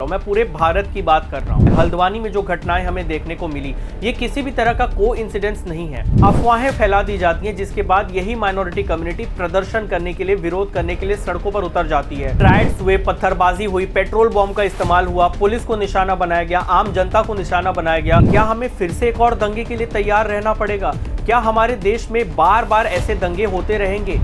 हूँ, मैं पूरे भारत की बात कर रहा हूँ। हल्द्वानी में जो घटनाएं हमें देखने को मिली, ये किसी भी तरह का कोइंसिडेंस नहीं है। अफवाहें फैला दी जाती हैं, जिसके बाद यही माइनॉरिटी कम्युनिटी प्रदर्शन करने के लिए, विरोध करने के लिए सड़कों पर उतर जाती है। राइट्स हुए, पत्थरबाजी हुई, पेट्रोल बॉम्ब का इस्तेमाल हुआ, पुलिस को निशाना बनाया गया, आम जनता को निशाना बनाया गया। क्या हमें फिर से एक और दंगे के लिए तैयार रहना पड़ेगा? क्या हमारे देश में बार बार ऐसे दंगे होते रहेंगे?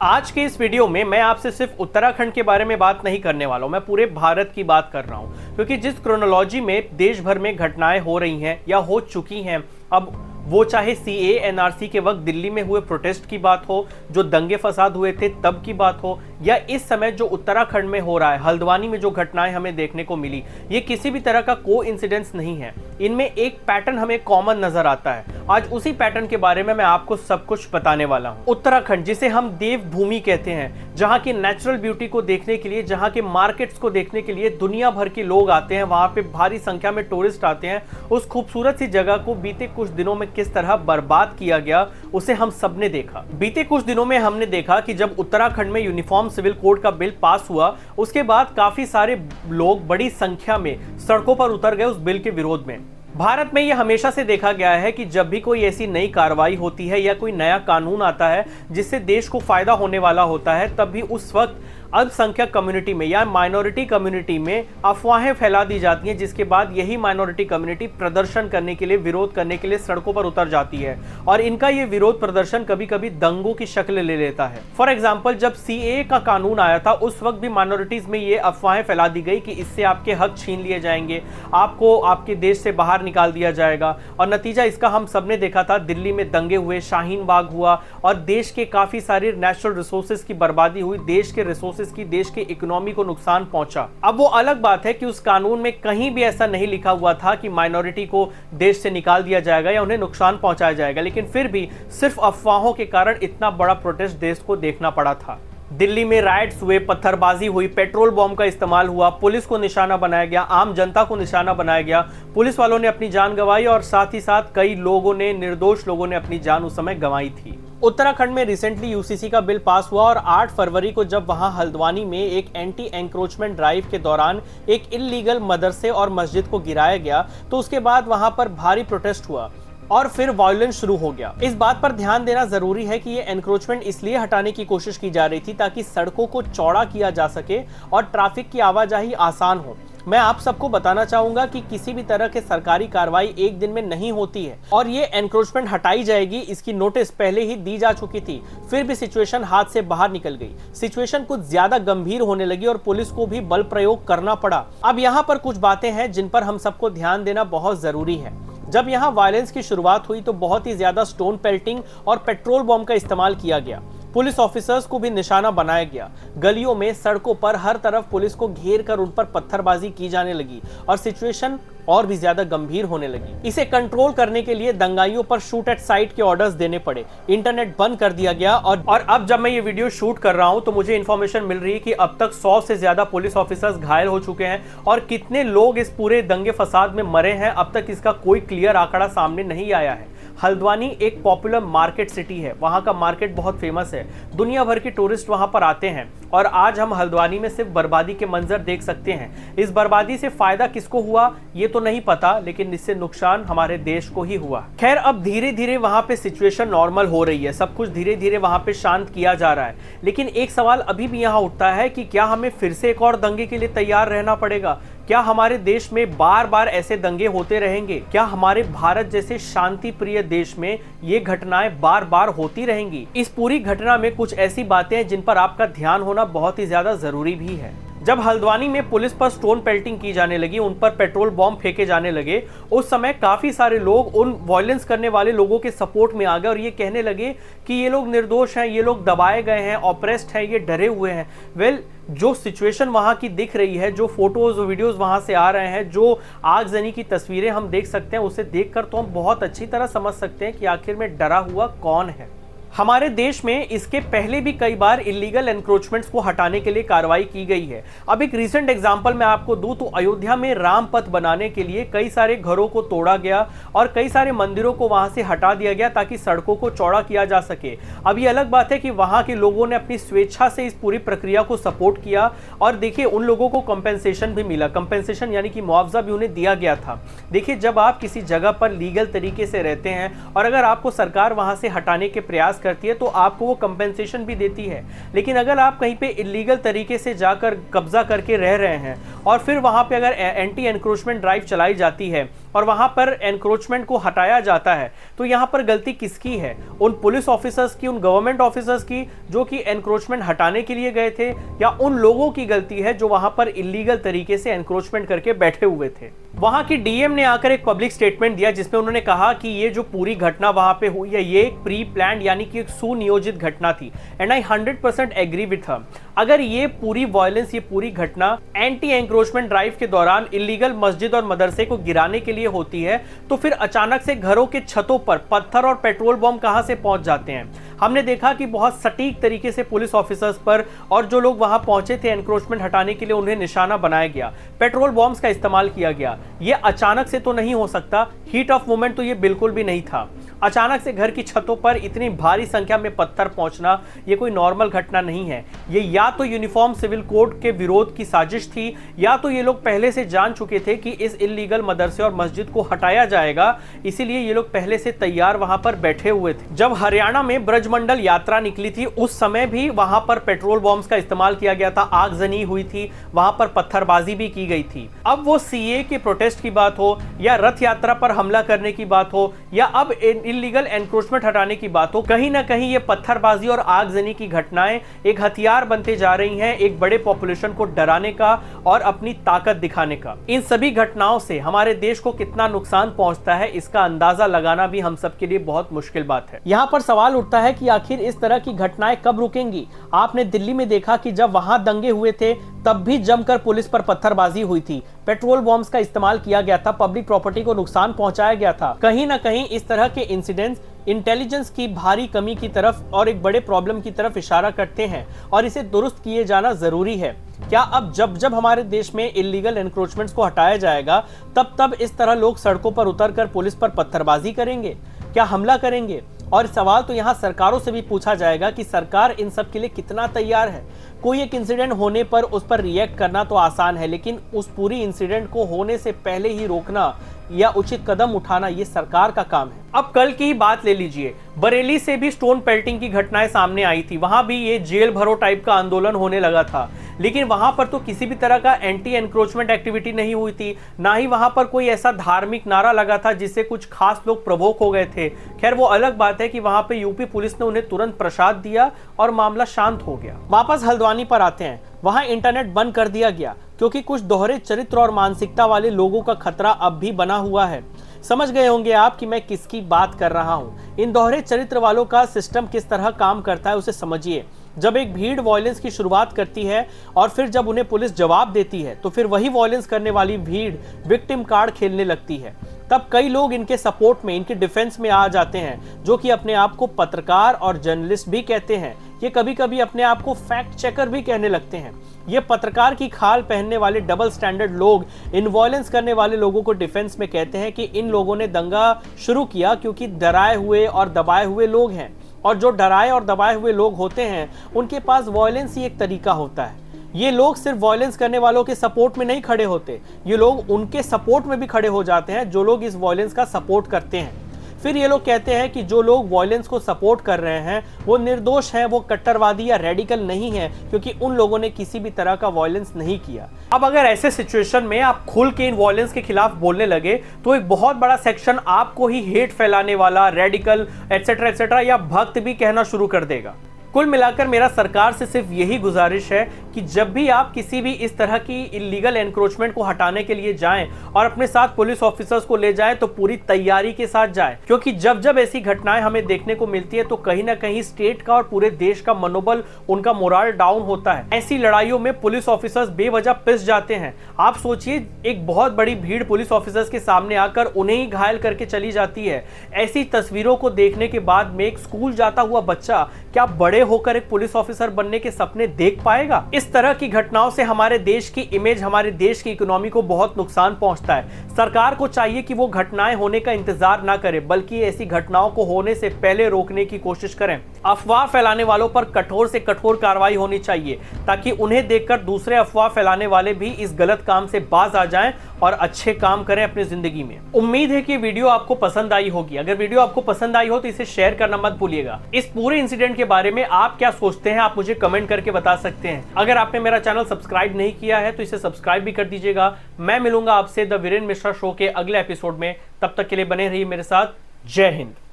आज के इस वीडियो में मैं आपसे सिर्फ उत्तराखंड के बारे में बात नहीं करने वाला हूं, मैं पूरे भारत की बात कर रहा हूं। क्योंकि जिस क्रोनोलॉजी में देश भर में घटनाएं हो रही हैं या हो चुकी हैं, अब वो चाहे सीए एनआरसी के वक्त दिल्ली में हुए प्रोटेस्ट की बात हो, जो दंगे फसाद हुए थे तब की बात हो, या इस समय जो उत्तराखंड में हो रहा है, हल्द्वानी में जो घटनाएं हमें देखने को मिली, ये किसी भी तरह का कोइंसिडेंस नहीं है। इनमें एक पैटर्न हमें कॉमन नजर आता है। आज उसी पैटर्न के बारे में मैं आपको सब कुछ बताने वाला हूं। उत्तराखंड, जिसे हम देवभूमि कहते हैं, जहां की नेचुरल ब्यूटी को देखने के लिए, जहां के मार्केट्स को देखने के लिए दुनिया भर के लोग आते हैं, वहां पे भारी संख्या में टूरिस्ट आते हैं। उस खूबसूरत सी जगह को बीते कुछ दिनों में किस तरह बर्बाद किया गया, उसे हम सबने देखा। बीते कुछ दिनों में हमने देखा कि जब उत्तराखंड में यूनिफॉर्म सिविल कोड का बिल पास हुआ, उसके बाद काफी सारे लोग बड़ी संख्या में सड़कों पर उतर गए उस बिल के विरोध में। भारत में यह हमेशा से देखा गया है कि जब भी कोई ऐसी नई कार्रवाई होती है या कोई नया कानून आता है जिससे देश को फायदा होने वाला होता है, तब भी उस वक्त अल्पसंख्यक कम्युनिटी में या माइनॉरिटी कम्युनिटी में अफवाहें फैला दी जाती हैं, जिसके बाद यही माइनॉरिटी कम्युनिटी प्रदर्शन करने के लिए, विरोध करने के लिए सड़कों पर उतर जाती है। और इनका ये विरोध प्रदर्शन कभी कभी दंगों की शक्ल ले लेता है। फॉर एग्जाम्पल, जब सीए का कानून आया था, उस वक्त भी माइनॉरिटीज में ये अफवाहें फैला दी गई कि इससे आपके हक छीन लिए जाएंगे, आपको आपके देश से बाहर निकाल दिया जाएगा। और नतीजा इसका हम सबने देखा था। दिल्ली में दंगे हुए, शाहीन बाग हुआ और देश के काफी सारे नेचुरल रिसोर्सेज की बर्बादी हुई, देश के रिसोर्सेज की, देश के इकोनॉमी को नुकसान पहुंचा। अब वो अलग बात है कि उस कानून में कहीं भी ऐसा नहीं लिखा हुआ था कि माइनॉरिटी को देश से निकाल दिया जाएगा या उन्हें नुकसान पहुंचाया जाएगा, लेकिन फिर भी सिर्फ अफवाहों के कारण इतना बड़ा प्रोटेस्ट देश को देखना पड़ा था। दिल्ली में राइट्स हुए, पत्थरबाजी हुई, पेट्रोल बॉम्ब का इस्तेमाल हुआ, पुलिस को निशाना बनाया गया, आम जनता को निशाना बनाया गया। पुलिस वालों ने अपनी जान गंवाई और साथ ही साथ कई लोगों ने, निर्दोष लोगों ने अपनी जान उस समय गंवाई थी। उत्तराखंड में रिसेंटली यूसीसी का बिल पास हुआ और 8 फरवरी को जब वहां हल्द्वानी में एक एंटी एंक्रोचमेंट ड्राइव के दौरान एक इल्लीगल मदरसे और मस्जिद को गिराया गया, तो उसके बाद वहां पर भारी प्रोटेस्ट हुआ और फिर वायलेंस शुरू हो गया। इस बात पर ध्यान देना जरूरी है कि ये एनक्रोचमेंट इसलिए हटाने की कोशिश की जा रही थी ताकि सड़कों को चौड़ा किया जा सके और ट्रैफिक की आवाजाही आसान हो। मैं आप सबको बताना चाहूंगा कि किसी भी तरह के सरकारी कार्रवाई एक दिन में नहीं होती है और ये एनक्रोचमेंट हटाई जाएगी, इसकी नोटिस पहले ही दी जा चुकी थी। फिर भी सिचुएशन हाथ से बाहर निकल गई, सिचुएशन कुछ ज्यादा गंभीर होने लगी और पुलिस को भी बल प्रयोग करना पड़ा। अब यहाँ पर कुछ बातें हैं जिन पर हम सबको ध्यान देना बहुत जरूरी है। जब यहाँ वायलेंस की शुरुआत हुई तो बहुत ही ज्यादा स्टोन पेल्टिंग और पेट्रोल बॉम्ब का इस्तेमाल किया गया। पुलिस ऑफिसर्स को भी निशाना बनाया गया। गलियों में, सड़कों पर हर तरफ पुलिस को घेर कर उन पर पत्थरबाजी की जाने लगी और सिचुएशन और भी ज्यादा गंभीर होने लगी। इसे कंट्रोल करने के लिए दंगाइयों पर शूट एट साइट के ऑर्डर्स देने पड़े, इंटरनेट बंद कर दिया गया और अब जब मैं ये वीडियो शूट कर रहा हूं तो मुझे इंफॉर्मेशन मिल रही है कि अब तक 100 से ज्यादा पुलिस ऑफिसर्स घायल हो चुके हैं और कितने लोग इस पूरे दंगे फसाद में मरे हैं, अब तक इसका कोई क्लियर आंकड़ा सामने नहीं आया है। हल्द्वानी एक पॉपुलर मार्केट सिटी है, वहां का मार्केट बहुत फेमस है, दुनिया भर के टूरिस्ट वहां पर आते हैं और आज हम हल्द्वानी में सिर्फ बर्बादी के मंजर देख सकते हैं। इस बर्बादी से फायदा किसको हुआ ये तो नहीं पता, लेकिन इससे नुकसान हमारे देश को ही हुआ। खैर, अब धीरे धीरे वहां पे सिचुएशन नॉर्मल हो रही है, सब कुछ धीरे धीरे वहां पे शांत किया जा रहा है, लेकिन एक सवाल अभी भी यहाँ उठता है कि क्या हमें फिर से एक और दंगे के लिए तैयार रहना पड़ेगा? क्या हमारे देश में बार बार ऐसे दंगे होते रहेंगे? क्या हमारे भारत जैसे शांति प्रिय देश में ये घटनाएं बार बार होती रहेंगी? इस पूरी घटना में कुछ ऐसी बातें हैं जिन पर आपका ध्यान होना बहुत ही ज्यादा जरूरी भी है। जब हल्द्वानी में पुलिस पर स्टोन पेल्टिंग की जाने लगी, उन पर पेट्रोल बॉम्ब फेंके जाने लगे, उस समय काफी सारे लोग उन वायलेंस करने वाले लोगों के सपोर्ट में आ गए और ये कहने लगे कि ये लोग निर्दोष हैं, ये लोग दबाए गए हैं, ऑप्रेस्ड हैं, ये डरे हुए हैं। वेल, जो सिचुएशन वहां की दिख रही है, जो फोटोज वीडियोस वहां से आ रहे हैं, जो आगजनी की तस्वीरें हम देख सकते हैं, उसे देखकर तो हम बहुत अच्छी तरह समझ सकते हैं कि आखिर में डरा हुआ कौन है। हमारे देश में इसके पहले भी कई बार इलीगल एनक्रोचमेंट्स को हटाने के लिए कार्रवाई की गई है। अब एक रीसेंट एग्जांपल मैं आपको दूं तो अयोध्या में राम पथ बनाने के लिए कई सारे घरों को तोड़ा गया और कई सारे मंदिरों को वहां से हटा दिया गया ताकि सड़कों को चौड़ा किया जा सके। अब ये अलग बात है कि वहां के लोगों ने अपनी स्वेच्छा से इस पूरी प्रक्रिया को सपोर्ट किया और देखिए उन लोगों को कंपेंसेशन भी मिला। कंपेंसेशन यानी कि मुआवजा भी उन्हें दिया गया था। देखिए जब आप किसी जगह पर लीगल तरीके से रहते हैं और अगर आपको सरकार वहां से हटाने के प्रयास करती है तो आपको वो कंपेंसेशन भी देती है। लेकिन अगर आप कहीं पे इलीगल तरीके से जाकर कब्जा करके रह रहे हैं और फिर वहां पे अगर एंटी एनक्रोचमेंट ड्राइव चलाई जाती है और वहां पर एनक्रोचमेंट को हटाया जाता है तो यहां पर गलती किसकी है? उन पुलिस ऑफिसर्स की, उन गवर्नमेंट ऑफिसर्स की जो कि एनक्रोचमेंट हटाने के लिए गए थे, या उन लोगों की गलती है जो वहां पर इलीगल तरीके से एनक्रोचमेंट करके बैठे हुए थे? वहां की डीएम ने आकर एक पब्लिक स्टेटमेंट दिया जिसमें उन्होंने कहा कि ये जो पूरी घटना वहां पे हुई है ये एक प्री प्लान यानी कि एक सुनियोजित घटना थी। And I 100% agree with her. अगर ये पूरी वायलेंस, ये पूरी घटना एंटी एनक्रोचमेंट ड्राइव के दौरान इलीगल मस्जिद और मदरसे को गिराने के लिए होती है तो फिर अचानक से घरों के छतों पर पत्थर और पेट्रोल बम कहां से पहुंच जाते हैं? हमने देखा कि बहुत सटीक तरीके से पुलिस ऑफिसर्स पर और जो लोग वहां पहुंचे थे एनक्रोचमेंट हटाने के लिए उन्हें निशाना बनाया गया, पेट्रोल बॉम्ब्स का इस्तेमाल किया गया। ये अचानक से तो नहीं हो सकता, हीट ऑफ मोमेंट तो ये बिल्कुल भी नहीं था। अचानक से घर की छतों पर इतनी भारी संख्या में पत्थर पहुंचना ये कोई नॉर्मल घटना नहीं है। ये या तो यूनिफॉर्म सिविल कोड के विरोध की साजिश थी या तो ये लोग पहले से जान चुके थे कि इस इलीगल मदरसे और मस्जिद को हटाया जाएगा, इसीलिए ये लोग पहले से तैयार वहां पर बैठे हुए थे। जब हरियाणा में ब्रजमंडल यात्रा निकली थी उस समय भी वहां पर पेट्रोल बॉम्ब्स का इस्तेमाल किया गया था, आगजनी हुई थी, वहां पर पत्थरबाजी भी की गई थी। अब वो सीए के प्रोटेस्ट की बात हो या रथ यात्रा पर हमला करने की बात हो या अब इलीगल एनक्रोचमेंट हटाने की बात हो, कहीं ना कहीं ये पत्थरबाजी और आगजनी की घटनाएं एक हथियार बनते जा रही हैं एक बड़े पॉपुलेशन को डराने का और अपनी ताकत दिखाने का। इन सभी घटनाओं से हमारे देश को कितना नुकसान पहुंचता है इसका अंदाजा लगाना भी हम सबके लिए बहुत मुश्किल बात है। यहाँ पर सवाल उठता है कि आखिर इस तरह की घटनाएं कब रुकेंगी? आपने दिल्ली में देखा कि जब वहां दंगे हुए थे तब भी जमकर पुलिस पर पत्थरबाजी हुई थी, पेट्रोल बॉम्ब्स का इस्तेमाल किया गया था, पब्लिक प्रॉपर्टी को नुकसान पहुंचाया गया था। कहीं ना कहीं इस तरह के इंसिडेंट्स इंटेलिजेंस की भारी कमी की तरफ और एक बड़े प्रॉब्लम की तरफ इशारा करते हैं और इसे दुरुस्त किए जाना जरूरी है। क्या अब जब जब हमारे देश में इलीगल एनक्रोचमेंट्स को हटाया जाएगा तब तब इस तरह लोग सड़कों पर उतरकर पुलिस पर पत्थरबाजी करेंगे? क्या हमला करेंगे? और सवाल तो यहाँ सरकारों से भी पूछा जाएगा कि सरकार इन सब के लिए कितना तैयार है। कोई एक इंसिडेंट होने पर उस पर रिएक्ट करना तो आसान है, लेकिन उस पूरी इंसिडेंट को होने से पहले ही रोकना या उचित कदम उठाना ये सरकार का काम है। अब कल की ही बात ले लीजिए, बरेली से भी स्टोन पेल्टिंग की घटनाएं सामने आई थी। वहां भी ये जेल भरो टाइप का आंदोलन होने लगा था, लेकिन वहां पर तो किसी भी तरह का एंटी एनक्रोचमेंट एक्टिविटी नहीं हुई थी, ना ही वहां पर कोई ऐसा धार्मिक नारा लगा था जिससे कुछ खास लोग प्रवोक हो गए थे। खैर वो अलग बात है कि वहां पे यूपी पुलिस ने उन्हें तुरंत प्रसाद दिया और मामला शांत हो गया। वापस हल्द्वानी पर आते हैं। वहां इंटरनेट बंद कर दिया गया क्योंकि कुछ दोहरे चरित्र और मानसिकता वाले लोगों का खतरा अब भी बना हुआ है। समझ गए होंगे आप कि मैं किसकी बात कर रहा हूं। इन दोहरे चरित्र वालों का सिस्टम किस तरह काम करता है उसे समझिए। जब एक भीड़ वॉयलेंस की शुरुआत करती है और फिर जब उन्हें पुलिस जवाब देती है तो फिर वही वॉयलेंस करने वाली भीड़ विक्टिम कार्ड खेलने लगती है। तब कई लोग इनके सपोर्ट में, इनके डिफेंस में आ जाते हैं, जो कि अपने आप को पत्रकार और जर्नलिस्ट भी कहते हैं। ये कभी कभी अपने आप को फैक्ट चेकर भी कहने लगते हैं। ये पत्रकार की खाल पहनने वाले डबल स्टैंडर्ड लोग इन वॉयलेंस करने वाले लोगों को डिफेंस में कहते हैं कि इन लोगों ने दंगा शुरू किया क्योंकि डराए हुए और दबाए हुए लोग हैं, और जो डराए और दबाए हुए लोग होते हैं उनके पास वॉयलेंस ही एक तरीका होता है। ये लोग सिर्फ वॉयलेंस करने वालों के सपोर्ट में नहीं खड़े होते, ये लोग उनके सपोर्ट में भी खड़े हो जाते हैं जो लोग इस वॉयलेंस का सपोर्ट करते हैं। फिर ये लोग कहते हैं कि जो लोग वॉयलेंस को सपोर्ट कर रहे हैं वो निर्दोष हैं, वो कट्टरवादी या रेडिकल नहीं है क्योंकि उन लोगों ने किसी भी तरह का वॉयलेंस नहीं किया। अब अगर ऐसे सिचुएशन में आप खुल के इन वॉयलेंस के खिलाफ बोलने लगे तो एक बहुत बड़ा सेक्शन आपको ही हेट फैलाने वाला, रेडिकल एटसेट्रा एटसेट्रा या भक्त भी कहना शुरू कर देगा। कुल मिलाकर मेरा सरकार से सिर्फ यही गुजारिश है कि जब भी आप किसी भी इस तरह की इलीगल एनक्रोचमेंट को हटाने के लिए जाएं और अपने साथ पुलिस ऑफिसर्स को ले जाएं तो पूरी तैयारी के साथ जाएं, क्योंकि जब जब ऐसी घटनाएं हमें देखने को मिलती है तो कहीं ना कहीं स्टेट का और पूरे देश का मनोबल, उनका मोराल डाउन होता है। ऐसी लड़ाइयों में पुलिस ऑफिसर्स बेवजह पिस जाते हैं। आप सोचिए, एक बहुत बड़ी भीड़ पुलिस ऑफिसर्स के सामने आकर उन्हें ही घायल करके चली जाती है। ऐसी तस्वीरों को देखने के बाद में एक स्कूल जाता हुआ बच्चा क्या बड़े होकर एक पुलिस ऑफिसर बनने के सपने देख पाएगा? इस तरह की घटनाओं से हमारे देश की इमेज, हमारे देश की इकोनॉमी को बहुत नुकसान पहुंचता है। सरकार को चाहिए कि वो घटनाएं होने का इंतजार ना करे, बल्कि ऐसी घटनाओं को होने से पहले रोकने की कोशिश करें। अफवाह फैलाने वालों पर कठोर से कठोर कार्रवाई होनी चाहिए, ताकि उन्हें देखकर दूसरे अफवाह फैलाने वाले भी इस गलत काम से बाज आ जाएं और अच्छे काम करें अपनी जिंदगी में। उम्मीद है कि वीडियो आपको पसंद आई होगी। अगर वीडियो आपको पसंद आई हो तो इसे शेयर करना मत भूलिएगा। इस पूरे इंसिडेंट के बारे में आप क्या सोचते हैं, आप मुझे कमेंट करके बता सकते हैं। अगर आपने मेरा चैनल सब्सक्राइब नहीं किया है तो इसे सब्सक्राइब भी कर दीजिएगा। मैं मिलूंगा आपसे द वीरेंद्र मिश्रा शो के अगले एपिसोड में। तब तक के लिए बने रहिए मेरे साथ। जय हिंद।